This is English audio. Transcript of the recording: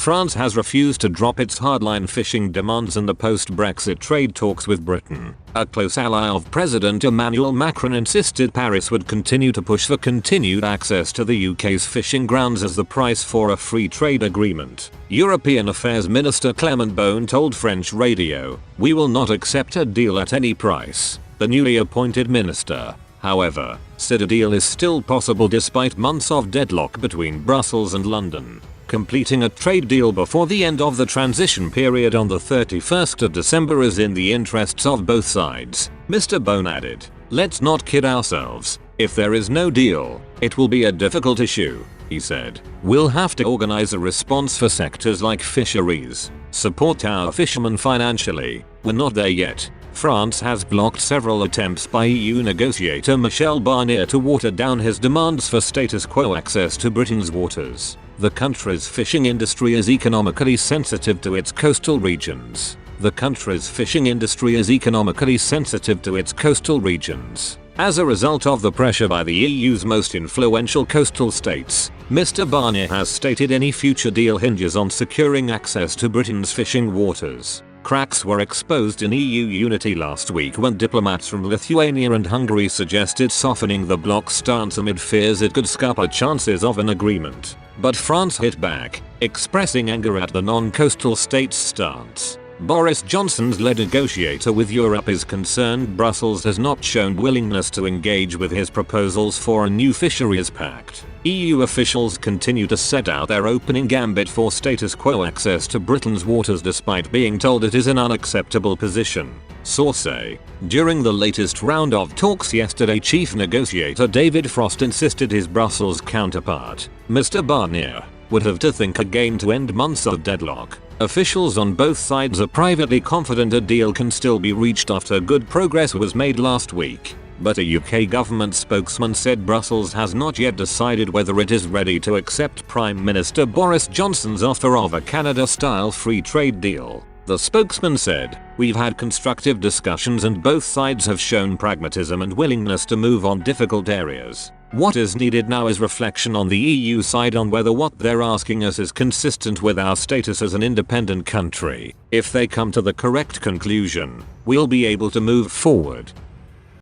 France has refused to drop its hardline fishing demands in the post-Brexit trade talks with Britain. A close ally of President Emmanuel Macron insisted Paris would continue to push for continued access to the UK's fishing grounds as the price for a free trade agreement. European Affairs Minister Clement Beaune told French radio, "We will not accept a deal at any price." The newly appointed minister, however, said a deal is still possible despite months of deadlock between Brussels and London. Completing a trade deal before the end of the transition period on the 31st of December is in the interests of both sides, Mr. Beaune added. "Let's not kid ourselves. If there is no deal, it will be a difficult issue," he said. "We'll have to organize a response for sectors like fisheries, support our fishermen financially. We're not there yet." France has blocked several attempts by EU negotiator Michel Barnier to water down his demands for status quo access to Britain's waters. The country's fishing industry is economically sensitive to its coastal regions. As a result of the pressure by the EU's most influential coastal states, Mr. Barnier has stated any future deal hinges on securing access to Britain's fishing waters. Cracks were exposed in EU unity last week when diplomats from Lithuania and Hungary suggested softening the bloc's stance amid fears it could scupper chances of an agreement. But France hit back, expressing anger at the non-coastal states' stance. Boris Johnson's lead negotiator with Europe is concerned Brussels has not shown willingness to engage with his proposals for a new fisheries pact. EU officials continue to set out their opening gambit for status quo access to Britain's waters despite being told it is an unacceptable position. Source: during the latest round of talks yesterday, chief negotiator David Frost insisted his Brussels counterpart, Mr. Barnier, would have to think again to end months of deadlock. Officials on both sides are privately confident a deal can still be reached after good progress was made last week. But a UK government spokesman said Brussels has not yet decided whether it is ready to accept Prime Minister Boris Johnson's offer of a Canada-style free trade deal. The spokesman said, "We've had constructive discussions and both sides have shown pragmatism and willingness to move on difficult areas. What is needed now is reflection on the EU side on whether what they're asking us is consistent with our status as an independent country. If they come to the correct conclusion, we'll be able to move forward."